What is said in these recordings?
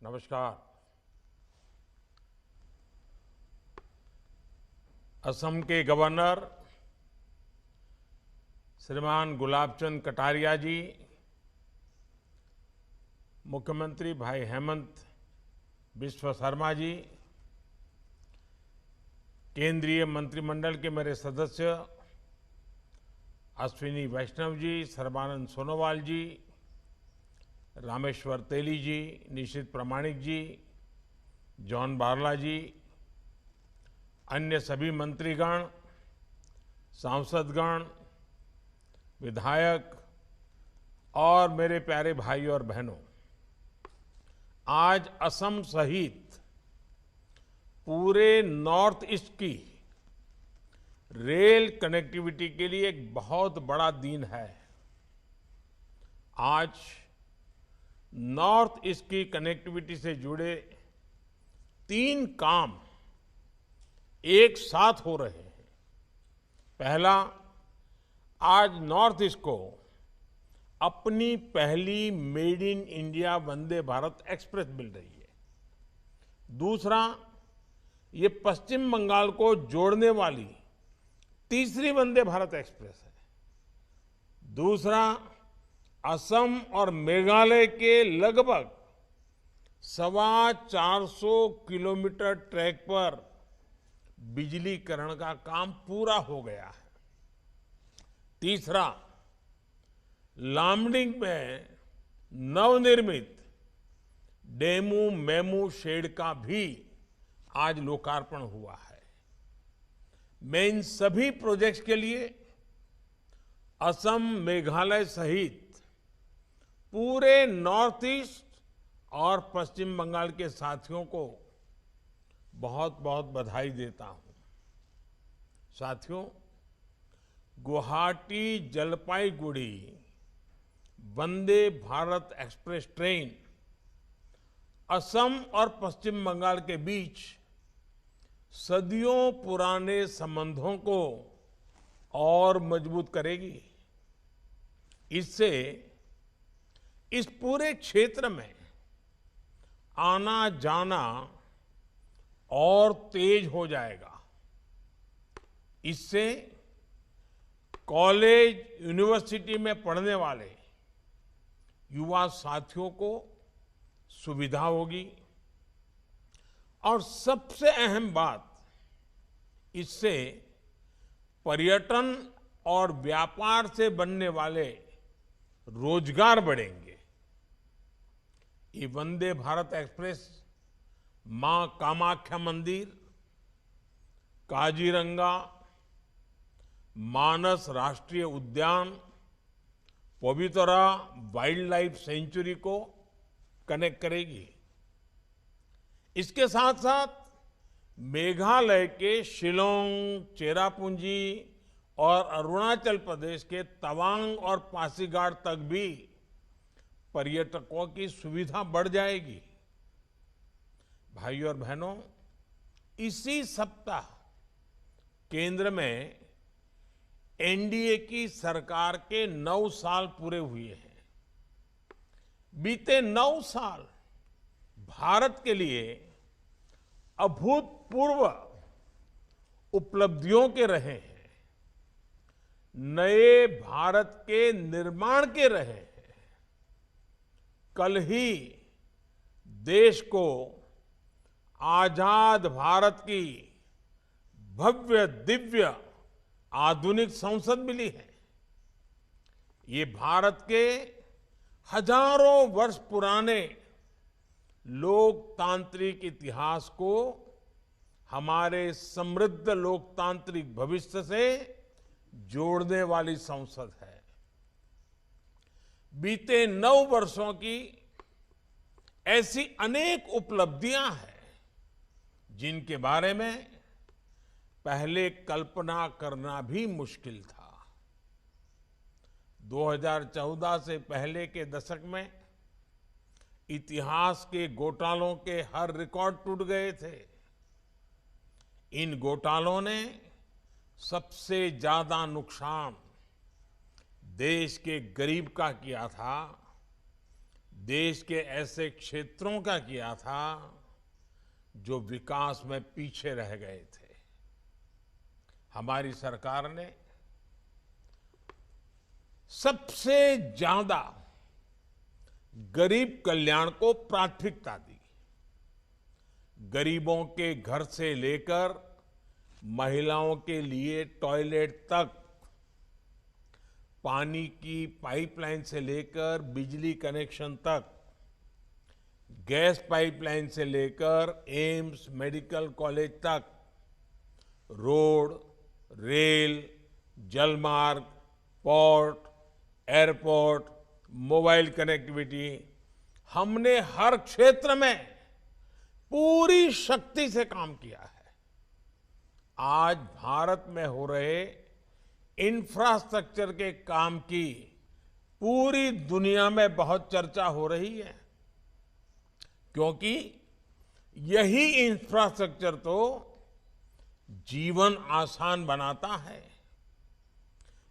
नमस्कार। असम के गवर्नर श्रीमान गुलाबचंद कटारिया जी, मुख्यमंत्री भाई हेमंत बिस्वा शर्मा जी, केंद्रीय मंत्रिमंडल के मेरे सदस्य अश्विनी वैष्णव जी, सर्बानंद सोनोवाल जी, रामेश्वर तेली जी, निशित प्रामाणिक जी, जॉन बारला जी, अन्य सभी मंत्रीगण, सांसदगण, विधायक और मेरे प्यारे भाई और बहनों, आज असम सहित पूरे नॉर्थ ईस्ट की रेल कनेक्टिविटी के लिए एक बहुत बड़ा दिन है। आज नॉर्थ ईस्ट की कनेक्टिविटी से जुड़े 3 काम एक साथ हो रहे हैं। पहला, आज नॉर्थ ईस्ट को अपनी पहली made in India Vande Bharat express मिल रही है। दूसरा, ये पश्चिम बंगाल को जोड़ने वाली तीसरी वंदे भारत एक्सप्रेस है। दूसरा, असम और मेघालय के लगभग 450 किलोमीटर ट्रैक पर बिजलीकरण का काम पूरा हो गया है। तीसरा, लामडिंग में नवनिर्मित डेमू मेमू शेड का भी आज लोकार्पण हुआ है। मैं इन सभी प्रोजेक्ट्स के लिए असम, मेघालय सहित पूरे नॉर्थ ईस्ट और पश्चिम बंगाल के साथियों को बहुत बहुत बधाई देता हूं। साथियों, गुवाहाटी जलपाईगुड़ी वंदे भारत एक्सप्रेस ट्रेन असम और पश्चिम बंगाल के बीच सदियों पुराने संबंधों को और मजबूत करेगी। इससे इस पूरे क्षेत्र में आना जाना और तेज हो जाएगा। इससे कॉलेज, यूनिवर्सिटी में पढ़ने वाले युवा साथियों को सुविधा होगी और सबसे अहम बात, इससे पर्यटन और व्यापार से बनने वाले रोजगार बढ़ेंगे। ये वंदे भारत एक्सप्रेस मां कामाख्या मंदिर, काजीरंगा, मानस राष्ट्रीय उद्यान, पवितरा वाइल्ड लाइफ सेंचुरी को कनेक्ट करेगी। इसके साथ साथ मेघालय के शिलोंग, चेरापूंजी और अरुणाचल प्रदेश के तवांग और पासीघाट तक भी पर्यटकों की सुविधा बढ़ जाएगी। भाइयों और बहनों, इसी सप्ताह केंद्र में एनडीए की सरकार के 9 साल पूरे हुए हैं। बीते 9 साल भारत के लिए अभूतपूर्व उपलब्धियों के रहे हैं, नए भारत के निर्माण के रहे हैं। कल ही देश को आजाद भारत की भव्य दिव्य आधुनिक संसद मिली है। ये भारत के हजारों वर्ष पुराने लोकतांत्रिक इतिहास को हमारे समृद्ध लोकतांत्रिक भविष्य से जोड़ने वाली संसद है। बीते 9 वर्षों की ऐसी अनेक उपलब्धियां हैं जिनके बारे में पहले कल्पना करना भी मुश्किल था। 2014 से पहले के दशक में इतिहास के घोटालों के हर रिकॉर्ड टूट गए थे। इन घोटालों ने सबसे ज्यादा नुकसान देश के गरीब का किया था। देश के ऐसे क्षेत्रों का किया था जो विकास में पीछे रह गए थे। हमारी सरकार ने सबसे ज्यादा गरीब कल्याण को प्राथमिकता दी। गरीबों के घर से लेकर महिलाओं के लिए टॉयलेट तक, पानी की पाइपलाइन से लेकर बिजली कनेक्शन तक, गैस पाइपलाइन से लेकर एम्स मेडिकल कॉलेज तक, रोड, रेल, जलमार्ग, पोर्ट, एयरपोर्ट, मोबाइल कनेक्टिविटी, हमने हर क्षेत्र में पूरी शक्ति से काम किया है। आज भारत में हो रहे इंफ्रास्ट्रक्चर के काम की पूरी दुनिया में बहुत चर्चा हो रही है, क्योंकि यही इंफ्रास्ट्रक्चर तो जीवन आसान बनाता है।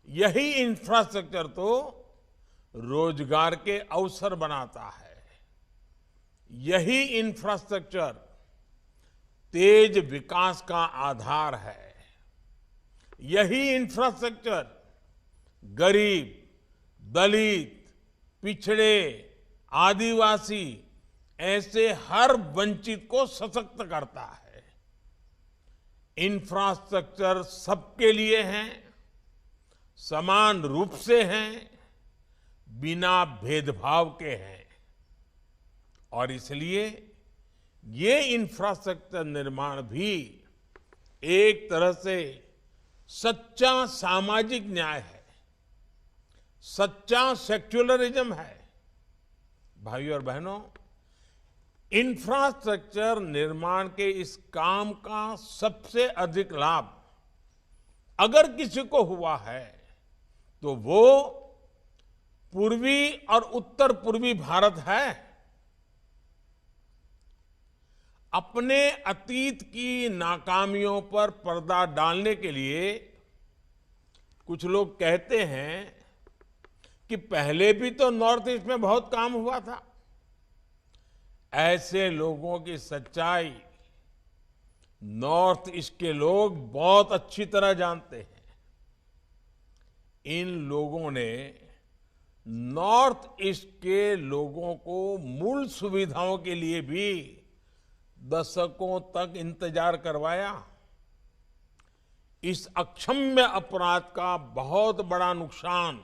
यही इंफ्रास्ट्रक्चर तो रोजगार के अवसर बनाता है। यही इंफ्रास्ट्रक्चर तेज विकास का आधार है। यही इंफ्रास्ट्रक्चर गरीब, दलित, पिछड़े, आदिवासी ऐसे हर वंचित को सशक्त करता है। इंफ्रास्ट्रक्चर सबके लिए है, समान रूप से हैं, बिना भेदभाव के हैं। और इसलिए ये इंफ्रास्ट्रक्चर निर्माण भी एक तरह से सच्चा सामाजिक न्याय है, सच्चा सेक्युलरिज्म है। भाइयों और बहनों, इंफ्रास्ट्रक्चर निर्माण के इस काम का सबसे अधिक लाभ अगर किसी को हुआ है तो वो पूर्वी और उत्तर पूर्वी भारत है। अपने अतीत की नाकामियों पर पर्दा डालने के लिए कुछ लोग कहते हैं कि पहले भी तो नॉर्थ ईस्ट में बहुत काम हुआ था। ऐसे लोगों की सच्चाई नॉर्थ ईस्ट के लोग बहुत अच्छी तरह जानते हैं। इन लोगों ने नॉर्थ ईस्ट के लोगों को मूल सुविधाओं के लिए भी दशकों तक इंतजार करवाया। इस अक्षम्य अपराध का बहुत बड़ा नुकसान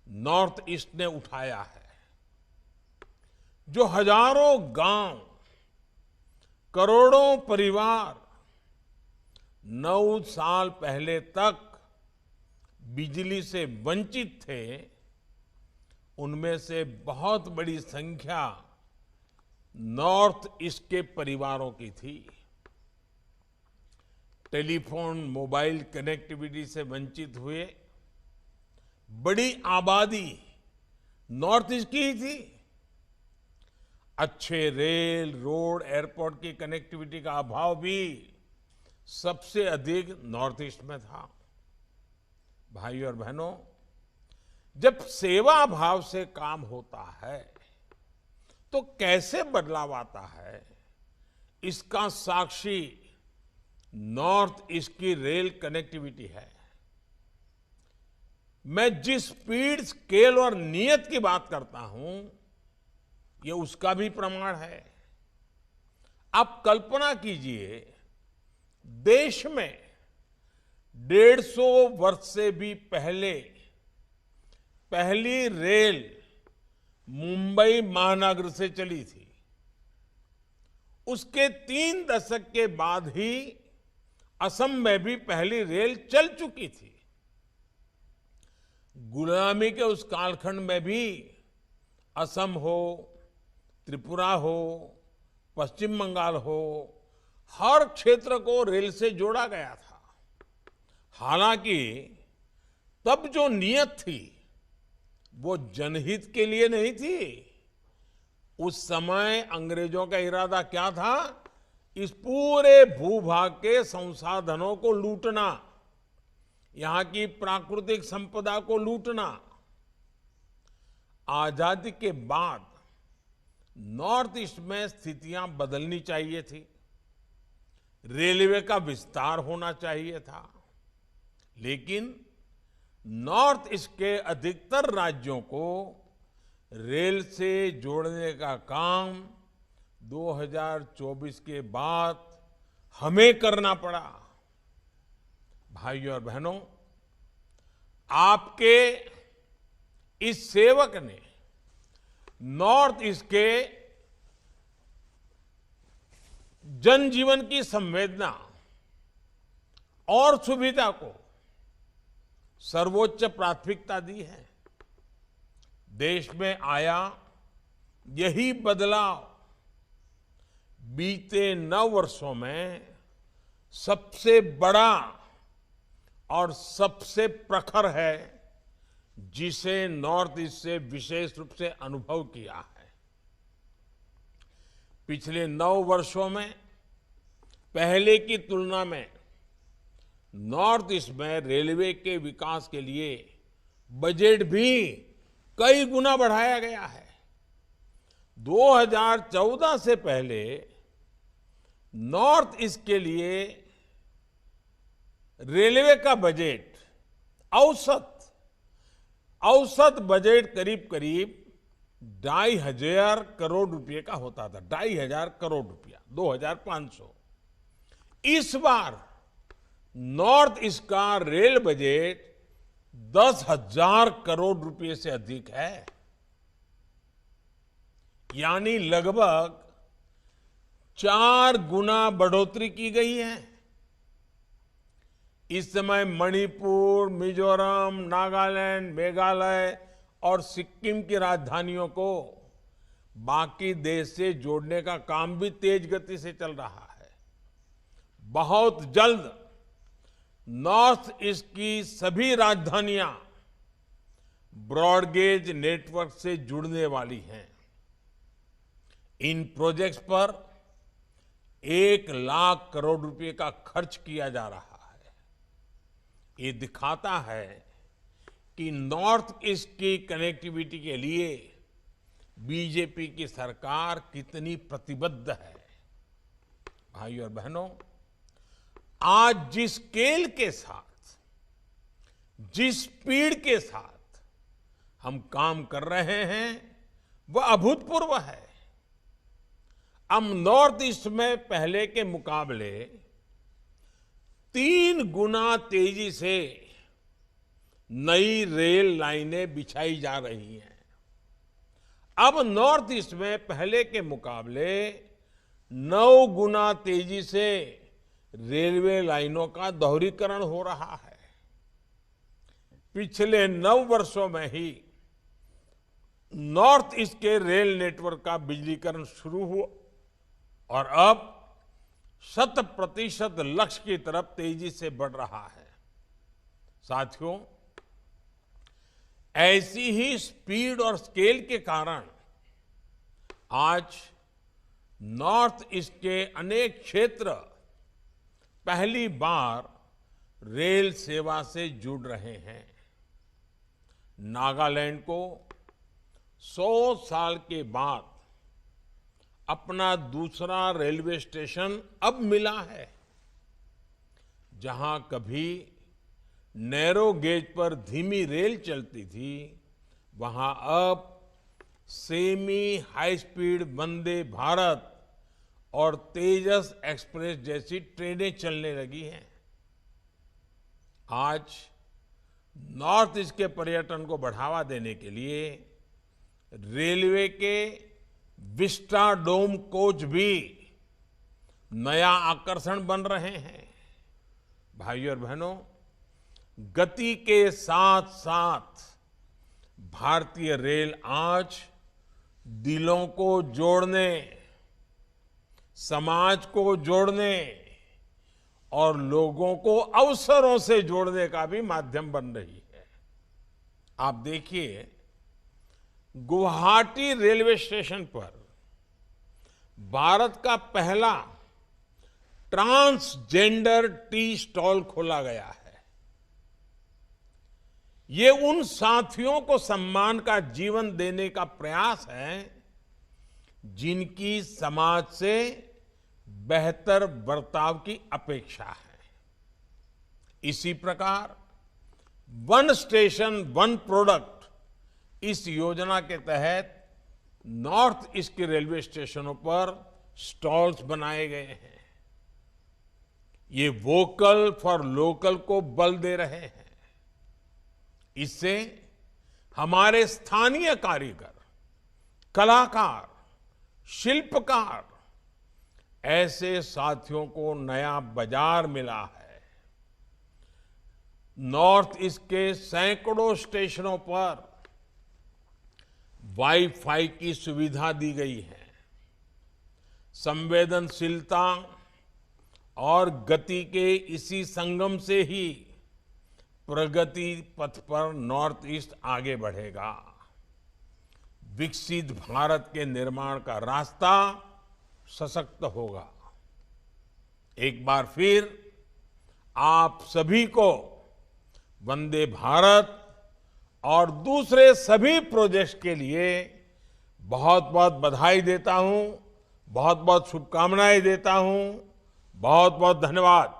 नॉर्थ ईस्ट ने उठाया है। जो हजारों गांव, करोड़ों परिवार 9 साल पहले तक बिजली से वंचित थे, उनमें से बहुत बड़ी संख्या नॉर्थ ईस्ट के परिवारों की थी। टेलीफोन, मोबाइल कनेक्टिविटी से वंचित हुए बड़ी आबादी नॉर्थ ईस्ट की ही थी। अच्छे रेल, रोड, एयरपोर्ट की कनेक्टिविटी का अभाव भी सबसे अधिक नॉर्थ ईस्ट में था। भाइयों और बहनों, जब सेवा भाव से काम होता है तो कैसे बदलाव आता है, इसका साक्षी नॉर्थ ईस्ट की रेल कनेक्टिविटी है। मैं जिस स्पीड, स्केल और नियत की बात करता हूं, ये उसका भी प्रमाण है। आप कल्पना कीजिए, देश में 150 वर्ष से भी पहले पहली रेल मुंबई महानगर से चली थी। उसके 3 दशक के बाद ही असम में भी पहली रेल चल चुकी थी। गुलामी के उस कालखंड में भी असम हो, त्रिपुरा हो, पश्चिम बंगाल हो, हर क्षेत्र को रेल से जोड़ा गया था। हालांकि तब जो नीयत थी वो जनहित के लिए नहीं थी। उस समय अंग्रेजों का इरादा क्या था? इस पूरे भूभाग के संसाधनों को लूटना, यहां की प्राकृतिक संपदा को लूटना। आजादी के बाद नॉर्थ ईस्ट में स्थितियां बदलनी चाहिए थी, रेलवे का विस्तार होना चाहिए था, लेकिन नॉर्थ ईस्ट के अधिकतर राज्यों को रेल से जोड़ने का काम 2024 के बाद हमें करना पड़ा। भाइयों और बहनों, आपके इस सेवक ने नॉर्थ ईस्ट के जनजीवन की संवेदना और सुविधा को सर्वोच्च प्राथमिकता दी है। देश में आया यही बदलाव बीते 9 वर्षों में सबसे बड़ा और सबसे प्रखर है, जिसे नॉर्थ ईस्ट से विशेष रूप से अनुभव किया है। पिछले 9 वर्षों में पहले की तुलना में नॉर्थ ईस्ट में रेलवे के विकास के लिए बजट भी कई गुना बढ़ाया गया है। 2014 से पहले नॉर्थ ईस्ट के लिए रेलवे का बजट औसत बजट करीब 2,500 करोड़ रुपए का होता था। 2,500 करोड़ रुपया, 2,500। इस बार नॉर्थ ईस्ट का रेल बजट 10,000 करोड़ रुपए से अधिक है, यानी लगभग 4 गुना बढ़ोतरी की गई है। इस समय मणिपुर, मिजोरम, नागालैंड, मेघालय और सिक्किम की राजधानियों को बाकी देश से जोड़ने का काम भी तेज गति से चल रहा है। बहुत जल्द नॉर्थ ईस्ट की सभी राजधानियां ब्रॉडगेज नेटवर्क से जुड़ने वाली हैं। इन प्रोजेक्ट्स पर 1 लाख करोड़ रुपए का खर्च किया जा रहा है। ये दिखाता है कि नॉर्थ ईस्ट की कनेक्टिविटी के लिए बीजेपी की सरकार कितनी प्रतिबद्ध है। भाइयों और बहनों, आज जिस स्केल के साथ, जिस स्पीड के साथ हम काम कर रहे हैं, वह अभूतपूर्व है। हम नॉर्थ ईस्ट में पहले के मुकाबले 3 गुना तेजी से नई रेल लाइनें बिछाई जा रही हैं। अब नॉर्थ ईस्ट में पहले के मुकाबले 9 गुना तेजी से रेलवे लाइनों का दोहरीकरण हो रहा है। पिछले 9 वर्षों में ही नॉर्थ ईस्ट के रेल नेटवर्क का बिजलीकरण शुरू हुआ और अब 100% लक्ष्य की तरफ तेजी से बढ़ रहा है। साथियों, ऐसी ही स्पीड और स्केल के कारण आज नॉर्थ ईस्ट के अनेक क्षेत्र पहली बार रेल सेवा से जुड़ रहे हैं। नागालैंड को 100 साल के बाद अपना दूसरा रेलवे स्टेशन अब मिला है। जहां कभी नैरो गेज पर धीमी रेल चलती थी, वहां अब semi high speed Vande Bharat और तेजस एक्सप्रेस जैसी ट्रेनें चलने लगी हैं। आज नॉर्थ ईस्ट के पर्यटन को बढ़ावा देने के लिए रेलवे के विस्टाडोम कोच भी नया आकर्षण बन रहे हैं। भाइयों और बहनों, गति के साथ साथ भारतीय रेल आज दिलों को जोड़ने, समाज को जोड़ने और लोगों को अवसरों से जोड़ने का भी माध्यम बन रही है। आप देखिए, गुवाहाटी रेलवे स्टेशन पर भारत का पहला ट्रांसजेंडर टी स्टॉल खोला गया है। ये उन साथियों को सम्मान का जीवन देने का प्रयास है जिनकी समाज से बेहतर बर्ताव की अपेक्षा है। इसी प्रकार वन स्टेशन वन प्रोडक्ट इस योजना के तहत नॉर्थ ईस्ट के रेलवे स्टेशनों पर स्टॉल्स बनाए गए हैं। ये वोकल फॉर लोकल को बल दे रहे हैं। इससे हमारे स्थानीय कारीगर, कलाकार, शिल्पकार ऐसे साथियों को नया बाजार मिला है। नॉर्थ ईस्ट के सैकड़ों स्टेशनों पर वाईफाई की सुविधा दी गई है। संवेदनशीलता और गति के इसी संगम से ही प्रगति पथ पर नॉर्थ ईस्ट आगे बढ़ेगा। विकसित भारत के निर्माण का रास्ता सशक्त होगा। एक बार फिर आप सभी को वंदे भारत और दूसरे सभी प्रोजेक्ट्स के लिए बहुत बहुत बधाई देता हूं, बहुत बहुत शुभकामनाएं देता हूं। बहुत बहुत धन्यवाद।